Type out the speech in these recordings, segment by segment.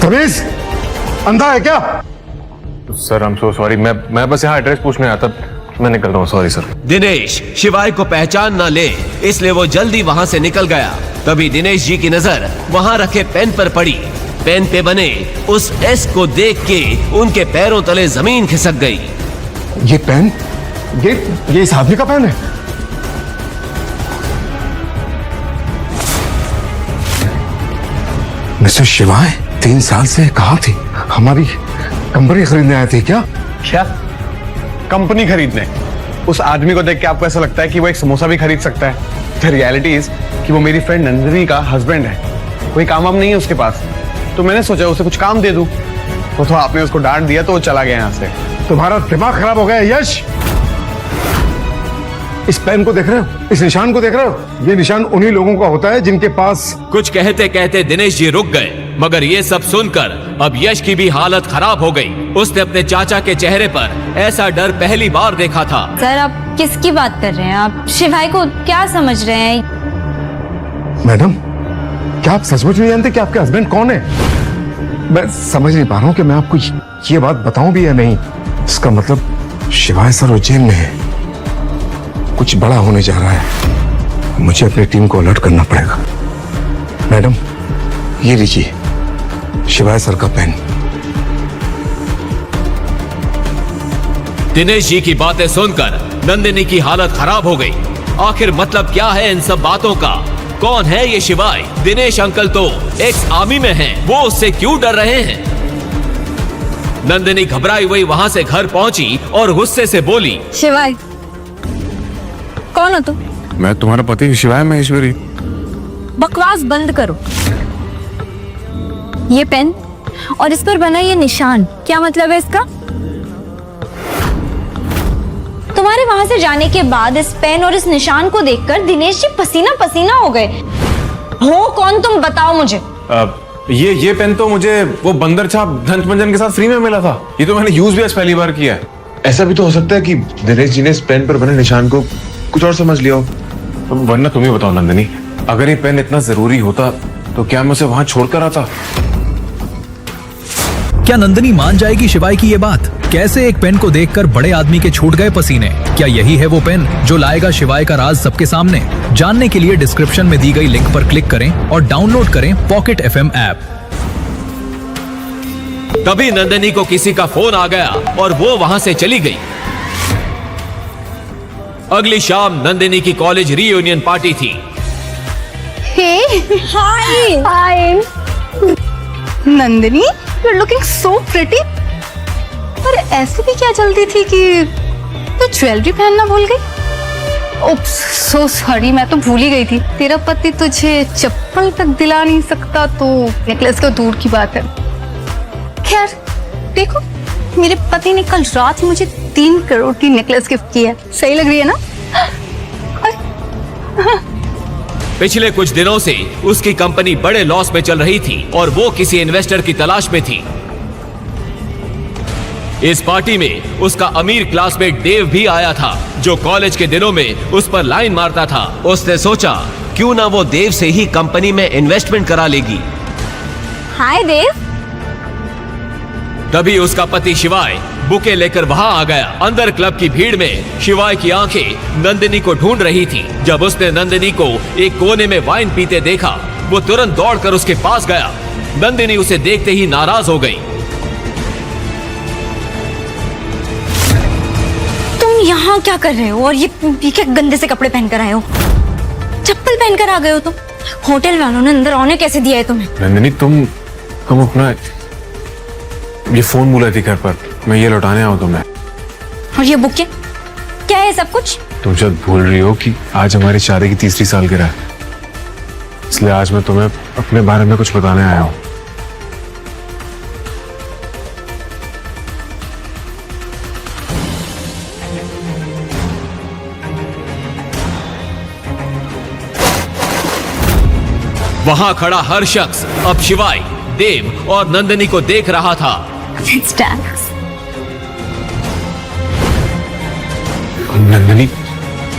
तमीज अंधा है क्या? Sir I am so sorry, मैं बस यहाँ एड्रेस पूछने आया था, मैं निकल रहा हूँ, सॉरी सर। दिनेश शिवाय को पहचान ना ले इसलिए वो जल्दी वहाँ से निकल गया। तभी दिनेश जी की नजर वहाँ रखे पेन पर पड़ी। पेन पे बने उस एस को देख के उनके पैरों तले जमीन खिसक गई। ये पेन, ये इस आदमी का पेन है। मिस्टर शिवाय 3 साल से कहाँ थी? हमारी कंपनी खरीदने आए थे क्या? क्या कंपनी खरीदने? उस आदमी को देख के आपको ऐसा लगता है कि वो एक समोसा भी खरीद सकता है? द रियलिटी इज कि वो मेरी फ्रेंड नंदिनी का हस्बैंड है। कोई काम वाम नहीं है उसके पास, तो मैंने सोचा उसे कुछ काम दे दूं। तो आपने उसको डांट दिया तो वो चला गया यहाँ से। तुम्हारा दिमाग खराब हो गया यश। इस पेन को देख रहे हो? इस निशान को देख रहे हो? ये निशान उन्हीं लोगों का होता है जिनके पास। कुछ कहते कहते दिनेश जी रुक गए, मगर ये सब सुनकर अब यश की भी हालत खराब हो गई। उसने अपने चाचा के चेहरे पर ऐसा डर पहली बार देखा था। सर आप किसकी बात कर रहे हैं? आप शिवाय को क्या समझ रहे हैं? मैडम, क्या आप सचमुच नहीं जानते कि आपके हस्बैंड कौन है? मैं समझ नहीं पा रहा हूँ कि मैं आपको ये बात बताऊं भी या नहीं। इसका मतलब शिवाय सर उज्जैन में है। कुछ बड़ा होने जा रहा है। मुझे अपनी टीम को अलर्ट करना पड़ेगा। मैडम, ये लीजिए शिवाय सर का पेन। दिनेश जी की बातें सुनकर नंदिनी की हालत खराब हो गई। आखिर मतलब क्या है इन सब बातों का? कौन है ये शिवाय? दिनेश अंकल तो एक्स आर्मी में हैं, वो उससे क्यों डर रहे हैं? नंदिनी घबराई हुई वहां से घर पहुंची और गुस्से से बोली, शिवाय कौन हो तुम? मैं तुम्हारा पति शिवाय महेश्वरी। बकवास बंद करो। ये पेन और इस पर बना ये निशान, क्या मतलब है इसका? तुम्हारे वहां से जाने के बाद इस पेन और इस निशान को देखकर दिनेश जी पसीना पसीना हो गए। हो कौन तुम, बताओ मुझे। ये पेन तो मुझे वो बंदर छाप धनमंजन के साथ फ्री में मिला था। ये तो मैंने यूज भी आज पहली बार किया है। ऐसा भी तो हो सकता है कि दिनेश जी ने इस पेन पर बने निशान को कुछ और समझ लिया हो। वरना तुम ही बताओ नंदिनी, अगर ये पेन इतना जरूरी होता तो क्या मैं उसे वहां छोड़कर आता? क्या नंदिनी मान जाएगी शिवाय की ये बात? कैसे एक पेन को देखकर बड़े आदमी के छूट गए पसीने? क्या यही है वो पेन जो लाएगा शिवाय का राज सबके सामने? जानने के लिए डिस्क्रिप्शन में दी गई लिंक पर क्लिक करें और डाउनलोड करें पॉकेट FM ऐप। तभी नंदिनी को किसी का फोन आ गया और वो वहां से चली गई। अगली शाम नंदिनी की कॉलेज रीयूनियन पार्टी थी। हाय Nandini, you're looking so pretty। पर ऐसी भी क्या जल्दी थी कि तू ज्वेलरी पहनना भूल गई? ओप्स, सो सॉरी, मैं तो भूल ही गई थी। तेरा पति तुझे चप्पल तक दिला नहीं सकता तो नेकलेस तो दूर की बात है। खैर देखो, मेरे पति ने कल रात ही मुझे 3 करोड़ की नेकलेस गिफ्ट की है। सही लग रही है ना? पिछले कुछ दिनों से उसकी कंपनी बड़े लॉस में चल रही थी और वो किसी इन्वेस्टर की तलाश में थी। इस पार्टी में उसका अमीर क्लासमेट देव भी आया था, जो कॉलेज के दिनों में उस पर लाइन मारता था। उसने सोचा क्यों ना वो देव से ही कंपनी में इन्वेस्टमेंट करा लेगी। हाय देव। तभी उसका पति शिवाय बुके लेकर वहां आ गया। अंदर क्लब की भीड़ में शिवाय की आंखें नंदिनी को ढूंढ रही थी। जब उसने नंदिनी को एक कोने में वाइन पीते देखा, वो तुरंत दौड़कर उसके पास गया। नंदिनी उसे देखते ही नाराज हो गई। तुम यहाँ क्या कर रहे हो और ये क्या गंदे से कपड़े पहनकर आए हो? चप्पल पहनकर आ गए हो तुम? होटल वालों ने अंदर आने कैसे दिया है तुम्हें? नंदिनी, तुम अपना ये फोन भूला थी घर पर, मैं ये लौटाने आया हूं तुम्हें। और ये बुक क्या है सब कुछ? तुम शायद भूल रही हो कि आज हमारी शादी की 3री सालगिरह है, इसलिए आज मैं तुम्हें अपने बारे में कुछ बताने आया हूं। वहां खड़ा हर शख्स अब शिवाय, देव और नंदिनी को देख रहा था। नंदिनी,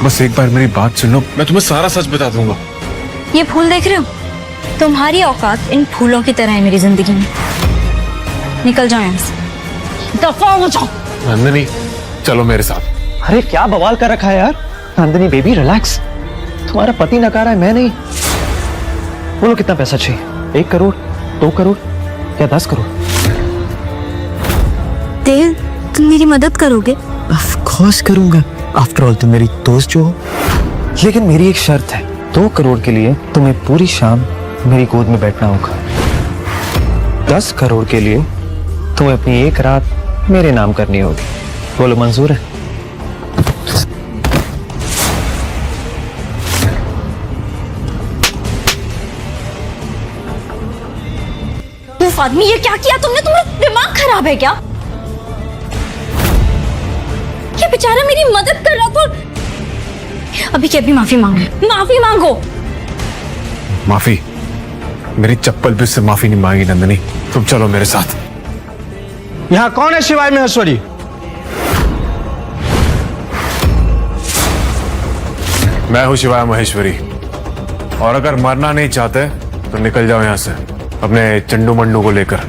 बस एक बार मेरी बात सुनो, मैं तुम्हें सारा सच बता दूंगा। ये फूल देख रहे हो? तुम्हारी औकात इन फूलों की तरह है मेरी जिंदगी में। निकल जाओ यहाँ से, दफा हो जाओ। नंदिनी चलो मेरे साथ। अरे क्या बवाल कर रखा है यार। नंदिनी बेबी रिलैक्स, तुम्हारा पति नकार है, मैं नहीं। बोलो कितना पैसा चाहिए, 1 करोड़, 2 करोड़ या 10 करोड़? देव, तुम मेरी मदद करोगे? ऑफ कोर्स करूंगा, आफ्टर ऑल तुम मेरी दोस्त जो हो। लेकिन मेरी एक शर्त है, 2 करोड़ के लिए तुम्हें पूरी शाम मेरी गोद में बैठना होगा। 10 करोड़ के लिए तुम्हें अपनी एक रात मेरे नाम करनी होगी। बोलो मंजूर है? उफ आदमी, ये क्या किया तुमने? तुम्हारा दिमाग खराब है क्या? ये बेचारा मेरी मदद कर रहा था। अभी क्या, अभी माफी मांगो, माफी मांगो। माफी? मेरी चप्पल भी उससे माफी नहीं मांगी नंदिनी। तुम चलो मेरे साथ। यहाँ कौन है शिवाय महेश्वरी? मैं हूं शिवाय महेश्वरी, और अगर मरना नहीं चाहते तो निकल जाओ यहाँ से अपने चंडू मंडू को लेकर।